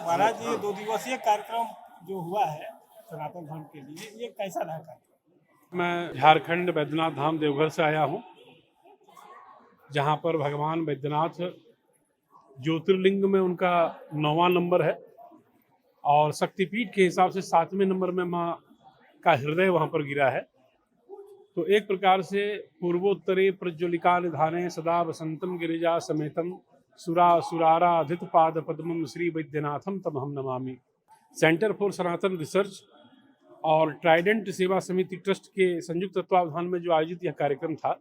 महाराज ये 2 दिवसीय कार्यक्रम जो हुआ है सनातन धर्म के लिए, ये कैसा रहा कार्यक्रम? मैं झारखंड बैद्यनाथ धाम देवघर से आया हूँ, जहाँ पर भगवान बैद्यनाथ ज्योतिर्लिंग में उनका 9वां नंबर है और शक्तिपीठ के हिसाब से 7वें नंबर में माँ का हृदय वहाँ पर गिरा है। तो एक प्रकार से पूर्वोत्तरे प्रज्वलिका निधाने सदा वसंतम गिरिजा समेतम सुरा सुराराधित पाद पद्मम Shri Vaidyanathan तमहम Namami. Centre for Sanatan research और ट्राइडेंट सेवा समिति ट्रस्ट के संयुक्त तत्वावधान में जो आयोजित यह कार्यक्रम था,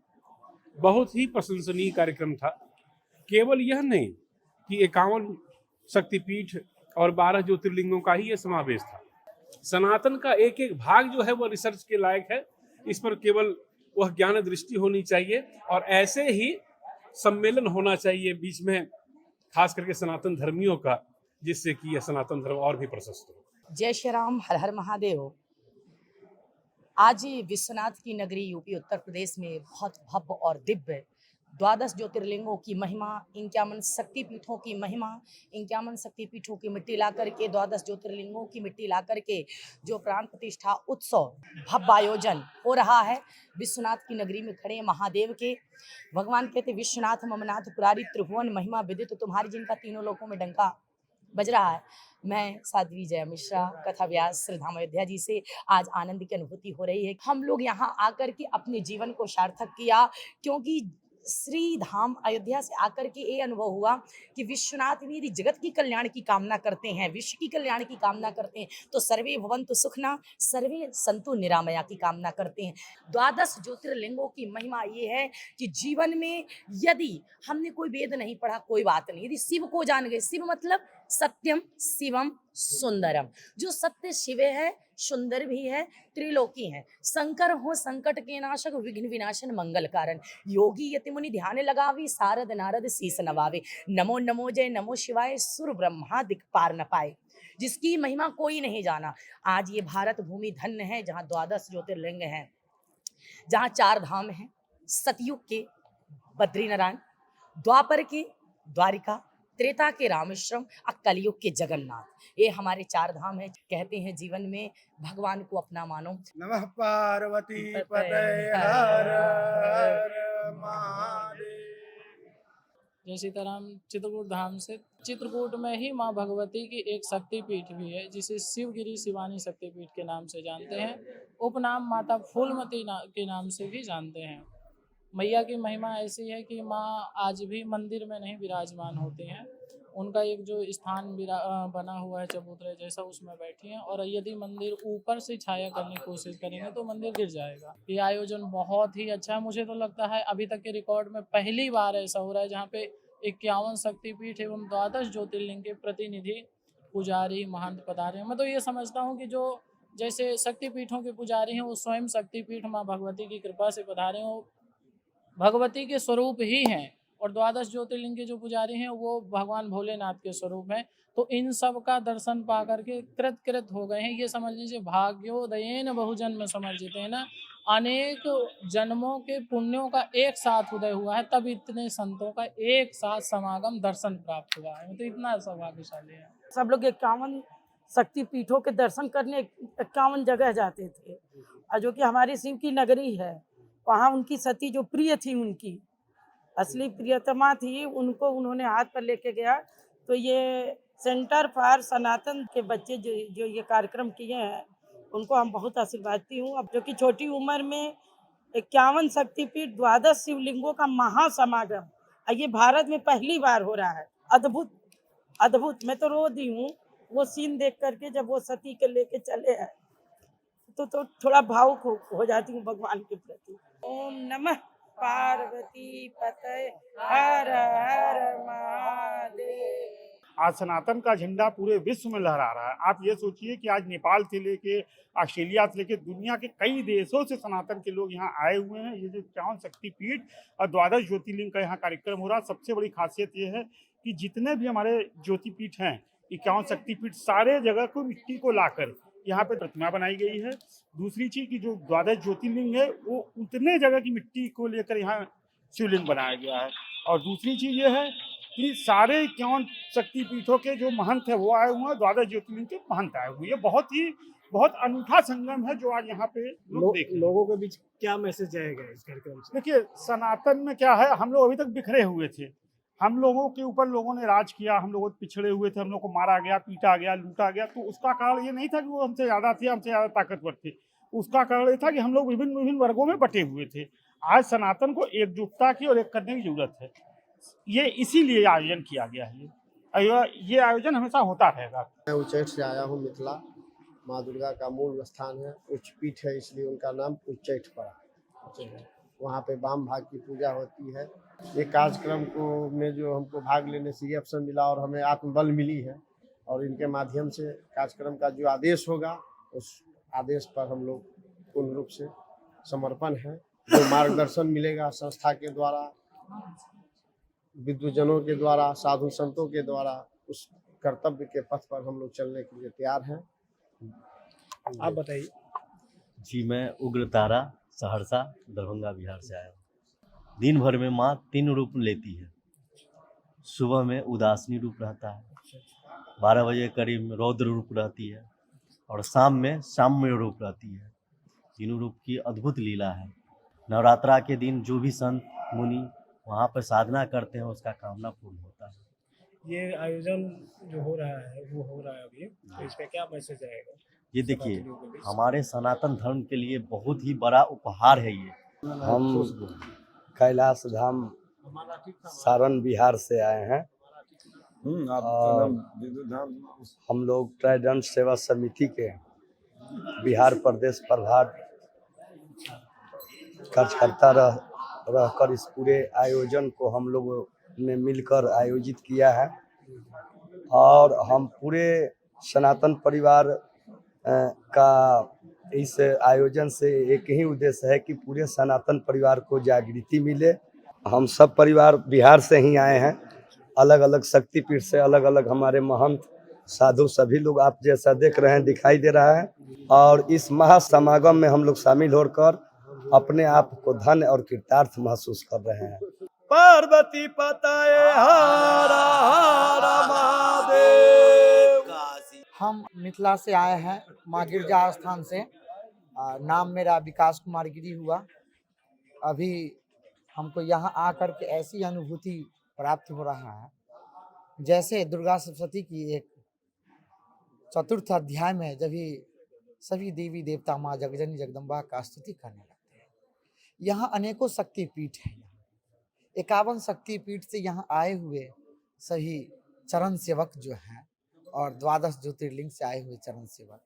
बहुत ही प्रशंसनीय कार्यक्रम था। केवल यह नहीं कि 51 शक्तिपीठ और 12 ज्योतिर्लिंगों का ही यह समावेश था। सनातन का एक एक भाग जो है वह रिसर्च के लायक है। इस पर केवल वह ज्ञान दृष्टि होनी चाहिए और ऐसे ही सम्मेलन होना चाहिए बीच में, खास करके सनातन धर्मियों का, जिससे कि यह सनातन धर्म और भी प्रशस्त हो। जय श्री राम, हर हर महादेव। आज विश्वनाथ की नगरी यूपी उत्तर प्रदेश में बहुत भव्य और दिव्य 12 ज्योतिर्लिंगों की महिमा, 51 शक्तिपीठों की महिमा, 51 शक्तिपीठों की मिट्टी ला करके 12 ज्योतिर्लिंगों की मिट्टी ला करके जो प्राण प्रतिष्ठा उत्सव भव्य आयोजन हो रहा है विश्वनाथ की नगरी में खड़े महादेव के। भगवान कहते विश्वनाथ ममनाथ पुरारी त्रिभुवन महिमा विदित, तुम्हारी जिनका तीनों लोकों में डंका बज रहा है। मैं साध्वी जया मिश्रा, कथा व्यास, श्रीधाम अयोध्या जी से आज आनंद की अनुभूति हो रही है। हम लोग यहाँ आकर के अपने जीवन को सार्थक किया, क्योंकि श्री धाम अयोध्या से आकर के ये अनुभव हुआ कि विश्वनाथ यदि जगत की कल्याण की कामना करते हैं, विश्व की कल्याण की कामना करते हैं, तो सर्वे भवन्तु सुखना, सर्वे सन्तु निरामया की कामना करते हैं। 12 ज्योतिर्लिंगों की महिमा ये है कि जीवन में यदि हमने कोई वेद नहीं पढ़ा कोई बात नहीं, यदि शिव को जान गए, शिव मतलब सत्यम शिवम सुंदरम, जो सत्य शिव है, सुंदर भी है, त्रिलोकी है। शंकर हो संकट के नाशक, विघ्न विनाशन मंगल कारण, योगी यति मुनि ध्यान लगावी, सारद नारद शीस नवावे, नमो नमो जय नमो शिवाय, सुर ब्रह्मा दिक्पार न पाए, जिसकी महिमा कोई नहीं जाना। आज ये भारत भूमि धन्य है, जहाँ 12 ज्योतिर्लिंग हैं, जहाँ 4 धाम हैं, सतयुग के बद्रीनारायण, द्वापर के द्वारिका, त्रेता के रामेश्वरम और कलयुग के जगन्नाथ। ये हमारे 4 धाम हैं। कहते हैं जीवन में भगवान को अपना मानो। नमः पार्वती पतये हर हर महादेव। जय सीताराम। चित्रकूट धाम से, चित्रकूट में ही माँ भगवती की एक शक्तिपीठ भी है, जिसे शिवगिरी शिवानी शक्तिपीठ के नाम से जानते हैं। उपनाम माता फूलमती के नाम से भी जानते हैं। मैया की महिमा ऐसी है कि माँ आज भी मंदिर में नहीं विराजमान होती हैं। उनका एक जो स्थान बना हुआ है चबूतरे जैसा, उसमें बैठी हैं, और यदि मंदिर ऊपर से छाया करने की कोशिश करेंगे तो मंदिर गिर जाएगा। ये आयोजन बहुत ही अच्छा है। मुझे तो लगता है अभी तक के रिकॉर्ड में पहली बार ऐसा हो रहा है जहाँ पे 51 शक्तिपीठ एवं 12 ज्योतिर्लिंग के प्रतिनिधि पुजारी महंत पधारे हैं। मैं तो ये समझता हूँ कि जो जैसे शक्तिपीठों के पुजारी हैं वो स्वयं शक्तिपीठ माँ भगवती की कृपा से पधारे हैं, वो भगवती के स्वरूप ही हैं, और 12 ज्योतिर्लिंग के जो पुजारी हैं वो भगवान भोलेनाथ के स्वरूप हैं। तो इन सब का दर्शन पा करके कृत हो गए हैं। ये समझ लीजिए भाग्योदयेन बहुजन्म समर्जित है ना, अनेक जन्मों के पुण्यों का एक साथ उदय हुआ है, तब इतने संतों का एक साथ समागम दर्शन प्राप्त हुआ है। तो इतना सौभाग्यशाली है। सब लोग 51 शक्तिपीठों के दर्शन करने 51 जगह जाते थे, और जो कि हमारी शिव की नगरी है, वहाँ उनकी सती जो प्रिय थी, उनकी असली प्रियतमा थी, उनको उन्होंने हाथ पर लेके गया। तो ये सेंटर फॉर सनातन के बच्चे जो ये कार्यक्रम किए हैं, उनको हम बहुत आशीर्वाद दी हूँ। अब जो कि छोटी उम्र में 51 शक्तिपीठ 12 शिवलिंगों का महासमागम, ये भारत में पहली बार हो रहा है। अद्भुत अद्भुत। मैं तो रो दी हूँ वो सीन देख करके, जब वो सती के लेके चले हैं, तो थोड़ा भावुक हो जाती हूँ भगवान के प्रति। ओम नमः पार्वती पतये हर हर महादेव। आज सनातन का झंडा पूरे विश्व में लहरा रहा है। आप ये सोचिए कि आज नेपाल से लेके ऑस्ट्रेलिया से लेके दुनिया के कई देशों से सनातन के लोग यहाँ आए हुए हैं। ये जो 51 शक्तिपीठ और 12 ज्योतिर्लिंग का यहाँ कार्यक्रम हो रहा है, सबसे बड़ी खासियत ये है कि जितने भी हमारे ज्योतिपीठ हैं, 51 शक्तिपीठ, सारे जगह को मिट्टी को लाकर यहाँ पे प्रतिमा बनाई गई है। दूसरी चीज की जो 12 ज्योतिर्लिंग है, वो उतने जगह की मिट्टी को लेकर यहाँ शिवलिंग बनाया गया है। और दूसरी चीज ये है कि सारे 51 शक्तिपीठों के जो महंत है वो आए हुए हैं, द्वादश ज्योतिर्लिंग के महंत आए हुए हैं। ये बहुत अनूठा संगम है जो आज यहाँ पे लोग देख रहे हैं। लोगों के बीच क्या मैसेज जाएगा इस कार्यक्रम से? देखिए, सनातन में क्या है, हम लोग अभी तक बिखरे हुए थे, हम लोगों के ऊपर लोगों ने राज किया, हम लोग पिछड़े हुए थे, हम लोग को मारा गया, पीटा गया, लूटा गया। तो उसका कारण ये नहीं था कि वो हमसे ज़्यादा थे, हमसे ज़्यादा ताकतवर थे। उसका कारण ये था कि हम लोग विभिन्न विभिन्न वर्गों में बटे हुए थे। आज सनातन को एकजुटता की और एक करने की जरूरत है। ये इसीलिए आयोजन किया गया है। ये आयोजन हमेशा होता रहेगा। मैं उच्चैठ से आया हूँ। मिथिला माँ दुर्गा का मूल स्थान है, उच्च पीठ है, इसलिए उनका नाम उच्चैठ पड़ा। वहाँ पे वाम भाग की पूजा होती है। ये कार्यक्रम को में जो हमको भाग लेने से ये अवसर मिला और हमें आत्मबल मिली है, और इनके माध्यम से कार्यक्रम का जो आदेश होगा उस आदेश पर हम लोग पूर्ण रूप से समर्पण है। जो मार्गदर्शन मिलेगा संस्था के द्वारा, विद्वजनों के द्वारा, साधु संतों के द्वारा, उस कर्तव्य के पथ पर हम लोग चलने के लिए तैयार हैं। आप बताइए। जी, मैं उग्रतारा सहरसा दरभंगा बिहार से आया हूँ। दिन भर में माँ 3 रूप लेती है। सुबह में उदासनी रूप रहता है, 12 बजे करीब में रौद्र रूप रहती है, और शाम में साम्य रूप रहती है। तीनों रूप की अद्भुत लीला है। नवरात्रा के दिन जो भी संत मुनि वहाँ पर साधना करते हैं उसका कामना पूर्ण होता है। ये आयोजन जो हो रहा है वो हो रहा है अभी, तो इसका क्या मैसेज आएगा? ये देखिए, हमारे सनातन धर्म के लिए बहुत ही बड़ा उपहार है ये। हम कैलाश धाम सारण बिहार से आए हैं। हम लोग ट्राइडेंट सेवा समिति के बिहार प्रदेश प्रभार कार्यकर्ता रहकर इस पूरे आयोजन को हम लोग ने मिलकर आयोजित किया है, और हम पूरे सनातन परिवार का इस आयोजन से एक ही उद्देश्य है कि पूरे सनातन परिवार को जागृति मिले। हम सब परिवार बिहार से ही आए हैं, अलग अलग शक्तिपीठ से, अलग अलग हमारे महंत साधु सभी लोग आप जैसा देख रहे हैं दिखाई दे रहा है। और इस महासमागम में हम लोग शामिल होकर अपने आप को धन्य और कृतार्थ महसूस कर रहे हैं। पार्वती पताये हर हर महादेव। हम मिथिला से आए हैं, माँ गिरजा स्थान से। नाम मेरा विकास कुमार गिरी हुआ। अभी हमको यहाँ आकर के ऐसी अनुभूति प्राप्त हो रहा है जैसे दुर्गा सप्तशती की एक चतुर्थ अध्याय में जब भी सभी देवी देवता माँ जगजनी जगदम्बा का स्तुति करने लगते हैं। यहाँ अनेकों शक्तिपीठ हैं। 51 शक्तिपीठ से यहाँ आए हुए सभी चरण सेवक जो हैं, और 12 ज्योतिर्लिंग से आए हुए चरण सेवक,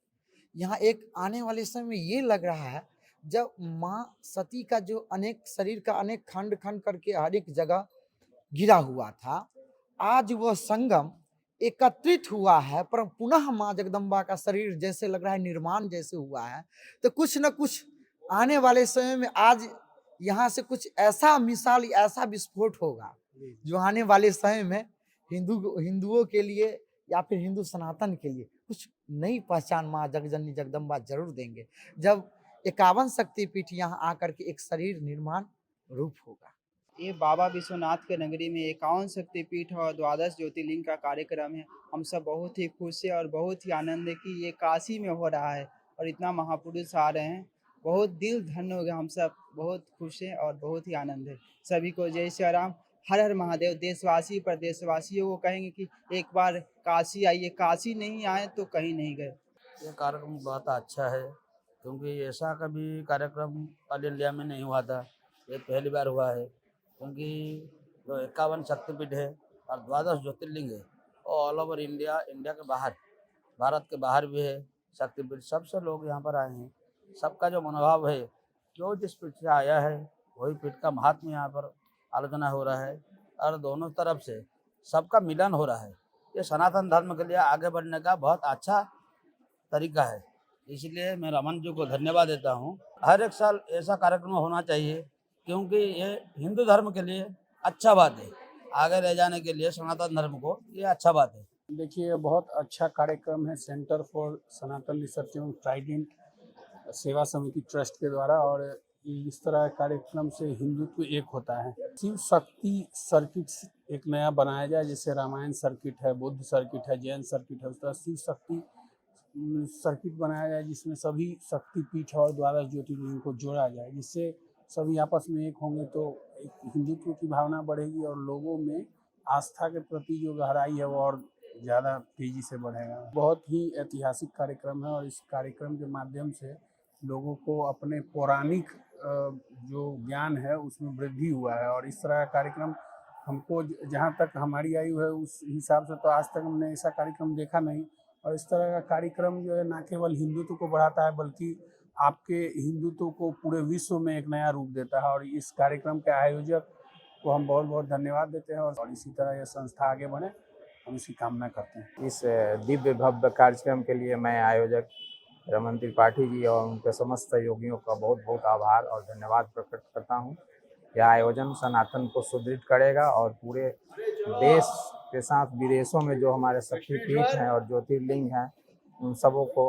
यहाँ एक आने वाले समय में ये लग रहा है जब माँ सती का जो अनेक शरीर का अनेक खंड खंड करके हर एक जगह गिरा हुआ था, आज वह संगम एकत्रित हुआ है, पर पुनः माँ जगदम्बा का शरीर जैसे लग रहा है निर्माण जैसे हुआ है। तो कुछ न कुछ आने वाले समय में आज यहाँ से कुछ ऐसा मिसाल, ऐसा विस्फोट होगा जो आने वाले समय में हिंदुओं के लिए या फिर हिंदू सनातन के लिए कुछ नई पहचान माँ जगजननी जगदम्बा जरूर देंगे, जब 51 शक्तिपीठ यहाँ आकर के एक शरीर निर्माण रूप होगा। ये बाबा विश्वनाथ के नगरी में 51 शक्तिपीठ और 12 ज्योतिर्लिंग का कार्यक्रम है। हम सब बहुत ही खुश हैं और बहुत ही आनंद है कि ये काशी में हो रहा है और इतना महापुरुष आ रहे हैं। बहुत दिल धन्य हो गया, हम सब बहुत खुश हैं और बहुत ही आनंद है। सभी को जय श्री राम, हर हर महादेव। देशवासी प्रदेशवासियों को कहेंगे कि एक बार काशी आइए, काशी नहीं आए तो कहीं नहीं गए। ये कार्यक्रम बहुत अच्छा है, क्योंकि ऐसा कभी कार्यक्रम ऑल इंडिया में नहीं हुआ था, ये पहली बार हुआ है। क्योंकि जो 51 शक्तिपीठ है और 12 ज्योतिर्लिंग है, और ऑल ओवर इंडिया, इंडिया के बाहर, भारत के बाहर भी है शक्तिपीठ। सबसे लोग यहाँ पर आए हैं, सबका जो मनोभाव है, जो जिस पीठ से आया है वही पीठ का महात्म्य यहाँ पर आलोचना हो रहा है, और दोनों तरफ से सबका मिलन हो रहा है। ये सनातन धर्म के लिए आगे बढ़ने का बहुत अच्छा तरीका है, इसलिए मैं रमन जी को धन्यवाद देता हूँ। हर एक साल ऐसा कार्यक्रम होना चाहिए, क्योंकि ये हिंदू धर्म के लिए अच्छा बात है, आगे ले जाने के लिए सनातन धर्म को ये अच्छा बात है। देखिए, बहुत अच्छा कार्यक्रम है सेंटर फॉर सनातन रिसर्च एवं ट्राइडेंट सेवा समिति ट्रस्ट के द्वारा, और इस तरह के कार्यक्रम से हिंदुत्व एक होता है। शिव शक्ति सर्किट एक नया बनाया जाए, जैसे रामायण सर्किट है, बुद्ध सर्किट है, जैन सर्किट है, उस तरह शिव शक्ति सर्किट बनाया जाए जिसमें सभी शक्तिपीठ और द्वादश ज्योतिर्लिंग को जोड़ा जाए, जिससे सभी आपस में एक होंगे तो एक हिंदुत्व की भावना बढ़ेगी और लोगों में आस्था के प्रति जो गहराई है वो और ज़्यादा तेजी से बढ़ेगा। बहुत ही ऐतिहासिक कार्यक्रम है और इस कार्यक्रम के माध्यम से लोगों को अपने पौराणिक जो ज्ञान है उसमें वृद्धि हुआ है। और इस तरह का कार्यक्रम हमको जहाँ तक हमारी आयु है उस हिसाब से तो आज तक हमने ऐसा कार्यक्रम देखा नहीं। और इस तरह का कार्यक्रम जो है न केवल हिंदुत्व को बढ़ाता है बल्कि आपके हिंदुत्व को पूरे विश्व में एक नया रूप देता है। और इस कार्यक्रम के आयोजक को हम बहुत बहुत धन्यवाद देते हैं और इसी तरह यह संस्था आगे बढ़े, हम इसकी कामना करते हैं। इस दिव्य भव्य कार्यक्रम के लिए मैं आयोजक रमन त्रिपाठी जी और उनके समस्त सहयोगियों का बहुत बहुत आभार और धन्यवाद प्रकट करता हूं। यह आयोजन सनातन को सुदृढ़ करेगा और पूरे देश के साथ विदेशों में जो हमारे शक्तिपीठ हैं और ज्योतिर्लिंग हैं उन सबों को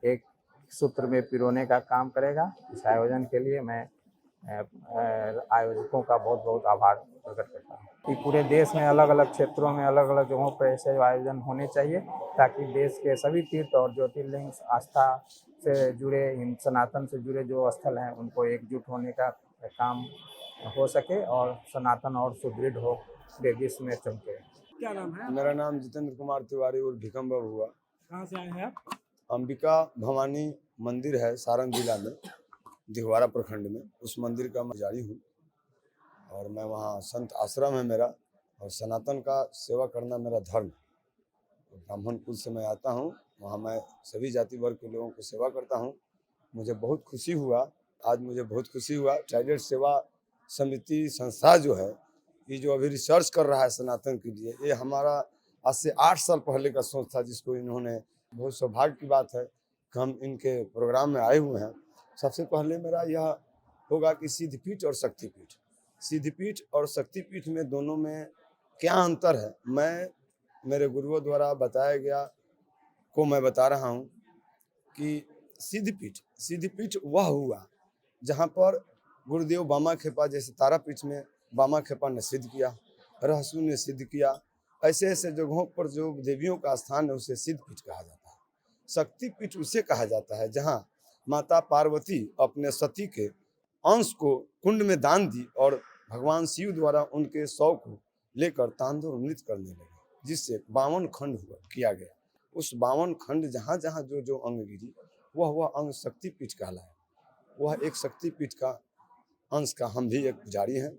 एक सूत्र में पिरोने का काम करेगा। इस आयोजन के लिए मैं आयोजकों का बहुत बहुत आभार प्रकट करता हूँ कि पूरे देश में अलग अलग क्षेत्रों में अलग अलग जगहों पर ऐसे आयोजन होने चाहिए ताकि देश के सभी तीर्थ और ज्योतिर्लिंग आस्था से जुड़े, सनातन से जुड़े जो स्थल हैं उनको एकजुट होने का काम हो सके और सनातन और सुदृढ़ हो, पूरे विश्व में चमके। क्या नाम है? मेरा नाम जितेंद्र कुमार तिवारी और भिकम बाबू हुआ। कहाँ से आए हैं आप? अंबिका भवानी मंदिर है सारण जिला में, दिघवारा प्रखंड में, उस मंदिर का मैं पुजारी हूँ और मैं वहाँ संत आश्रम है मेरा और सनातन का सेवा करना मेरा धर्म। ब्राह्मण कुल से मैं आता हूँ, वहाँ मैं सभी जाति वर्ग के लोगों को सेवा करता हूँ। मुझे बहुत खुशी हुआ, आज मुझे बहुत खुशी हुआ। ट्राइडेंट सेवा समिति संस्था जो है ये जो अभी रिसर्च कर रहा है सनातन के लिए, ये हमारा आज से 8 साल पहले का सोच था जिसको इन्होंने, बहुत सौभाग्य की बात है कि हम इनके प्रोग्राम में आए हुए हैं। सबसे पहले मेरा यह होगा कि सिद्धपीठ और शक्तिपीठ, सिद्धपीठ और शक्तिपीठ में दोनों में क्या अंतर है, मैं मेरे गुरुओं द्वारा बताया गया को मैं बता रहा हूँ कि सिद्धपीठ वह हुआ जहाँ पर गुरुदेव बामा खेपा, जैसे तारापीठ में बामा खेपा ने सिद्ध किया, रहसू ने सिद्ध किया, ऐसे ऐसे जगहों पर जो देवियों का स्थान है उसे सिद्धपीठ कहा जाता है। शक्तिपीठ उसे कहा जाता है जहाँ माता पार्वती अपने सती के अंश को कुंड में दान दी और भगवान शिव द्वारा उनके शव को लेकर तांडव नृत्य करने लगे, जिससे 52 खंड हुआ किया गया। उस 52 खंड जहाँ जहाँ जो जो अंग गिरी वह अंग शक्तिपीठ कहलाया। वह एक शक्तिपीठ का अंश का हम भी एक पुजारी हैं।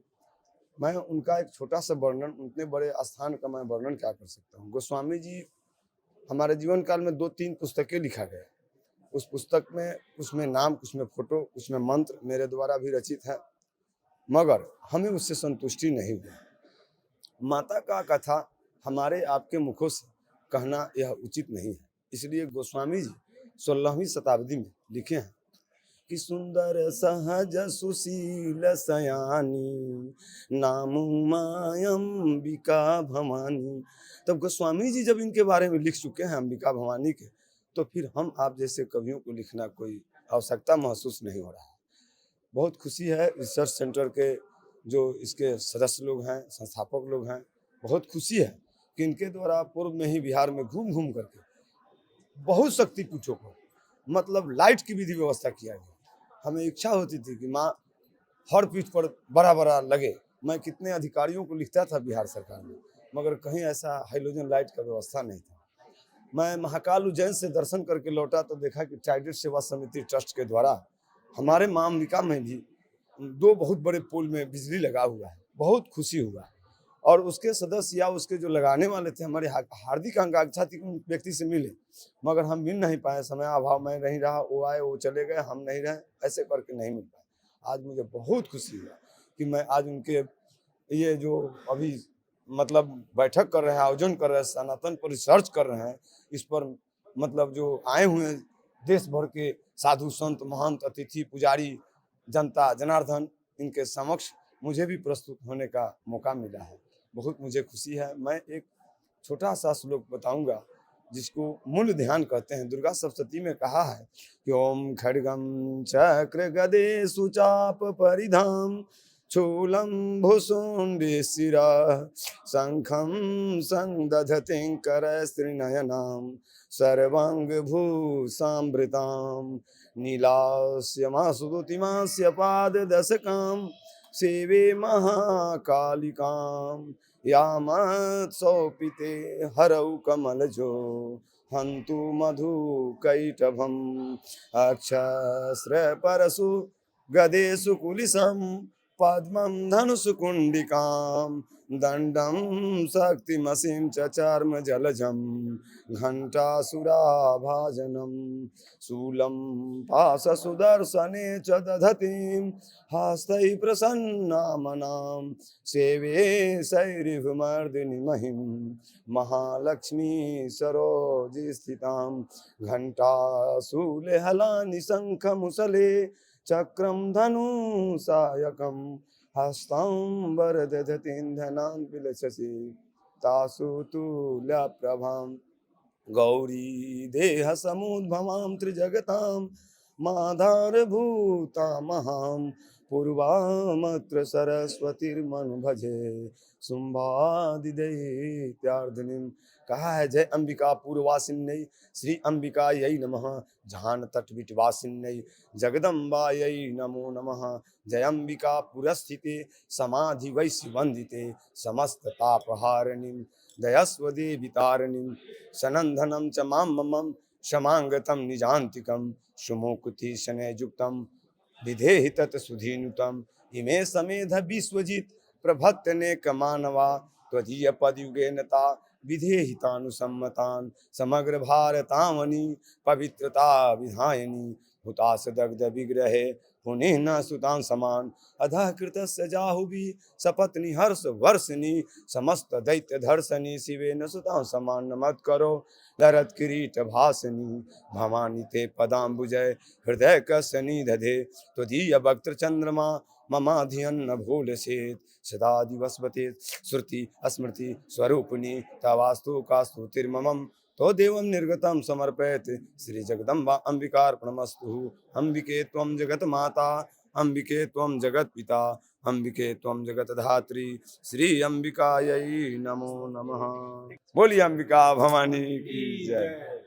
मैं उनका एक छोटा सा वर्णन, उतने बड़े स्थान का मैं वर्णन क्या कर सकता हूँ। गोस्वामी जी हमारे जीवन काल में 2-3 पुस्तकें लिखा गया। उस पुस्तक में कुछ में नाम, कुछ में फोटो, कुछ में मंत्र मेरे द्वारा भी रचित है, मगर हमें उससे संतुष्टि नहीं हुई। माता का कथा हमारे आपके मुखों से कहना यह उचित नहीं है, इसलिए गोस्वामी जी 16वीं शताब्दी में लिखे हैं कि सुंदर सहज सुशील सयानी नामु मायम्बिका भवानी। तब गोस्वामी जी जब इनके बारे में लिख चुके हैं अंबिका भवानी के, तो फिर हम आप जैसे कवियों को लिखना कोई आवश्यकता महसूस नहीं हो रहा है। बहुत खुशी है रिसर्च सेंटर के जो इसके सदस्य लोग हैं, संस्थापक लोग हैं, बहुत खुशी है कि इनके द्वारा पूर्व में ही बिहार में घूम घूम करके बहुत शक्तिपीठों को मतलब लाइट की विधि व्यवस्था किया गया। हमें इच्छा होती थी कि माँ हर पीठ पर बड़ा बड़ा लगे। मैं कितने अधिकारियों को लिखता था बिहार सरकार में, मगर कहीं ऐसा हाइलोजन लाइट का व्यवस्था नहीं था। मैं महाकाल उज्जैन से दर्शन करके लौटा तो देखा कि ट्राइडेंट सेवा समिति ट्रस्ट के द्वारा हमारे माँ अंबिका में भी 2 बहुत बड़े पोल में बिजली लगा हुआ है। बहुत खुशी हुआ और उसके सदस्य या उसके जो लगाने वाले थे हमारे हार्दिक आकांक्षा थी उन व्यक्ति से मिले, मगर हम मिल नहीं पाए। समय अभाव में नहीं रहा, वो आए वो चले गए, हम नहीं रहे, ऐसे करके नहीं मिल पाए। आज मुझे बहुत खुशी हुआ कि मैं आज उनके ये जो अभी मतलब बैठक कर रहे हैं, आयोजन कर रहे हैं, सनातन पर रिसर्च कर रहे हैं, इस पर मतलब जो आए हुए हैं देश भर के साधु संत महंत अतिथि पुजारी जनता जनार्दन, इनके समक्ष मुझे भी प्रस्तुत होने का मौका मिला है। बहुत मुझे खुशी है। मैं एक छोटा सा श्लोक बताऊंगा जिसको मूल ध्यान कहते हैं। दुर्गा सप्तशती में कहा है कि ओम खड्गम चक्र गदे सुचाप परिधाम चूलम भुसुंडी शिरा शंखम संदधतिं करस्त्रिनयनाम सर्वांग भूषामृताम नीलास्य मासुदुतिमास्य पाददशकाम सेवे महाकालिकाम यामत्सौपिते हरौ कमलजो हन्तु मधु कैटभम अक्षस्रपरसु गदेषु कुलिसं पद्मं धनुषु कुण्डिकां दण्डं शक्तिमसिं च चार्म जलजं घण्टासुराभाजनं शूलं पाशसुदर्शने च दधतीं हस्तैः प्रसन्नामनां सेवे शैरिभमर्दिनि महिं महालक्ष्मी सरोजि स्थितां घण्टाशूले हलानि शङ्खमुसले चक्रं धनुषायकं हस्तं वरदधतीन्धनां विलससि तासु तुल्यप्रभां गौरी देहसमुद्भवां त्रिजगतां माधारभूतामहां पूर्वामत्र सरस्वतीर्मनु भजे शुम्भादिदैत्यार्धिनीं। कहा है जय अंबिका पूर्ववासिन्यै श्री अंबिका यही नमः जहान तटविटवासिन्यै जगदम्बायै नमो नमः। जय अंबिका पुरस्थिते समाधि वैश्य वंदिते समस्त तापहारिणीं दयस्व देवी तारिणीं सनंदनं च मां ममं क्षमांगतं निजान्तिकं सुमुक्ति शनैर्युक्तं विधेहि तत् सुधीनुतम् इमे समेध विश्वजित प्रभक्तनेक मानवा त्वदीय पदयुगेनता विधेहि तानुसम्मतान् समग्र भारतावनि पवित्रता विधायिनी हुतास दग्ध विग्रहे पुनः न सुतां समान अधः कृतस्य जाहुभिः सपत्नी हर्ष वर्षिणी समस्त दैत्य धर्षणी शिवे न सुतां समान मत करो लरत किरीट भासिनी भवानी ते पदाम्बुजय हृदय कस्य निदधे त्वदीय वक्त चंद्रमा ममाधियन्न भूलसेत् सदा दिवसवते श्रुति स्मृति स्वरूपिणी तवास्तु का स्तुतिर्ममं तो देवं निर्गतं समर्पयत् श्री जगदम्बा अंबिकार्पणमस्तु। अंबिके त्वं जगत माता अंबिके त्वं जगत पिता अंबिके त्वं जगत धात्री श्री अंबिकायै नमो नमः। बोलिए अंबिका भवानी की जय।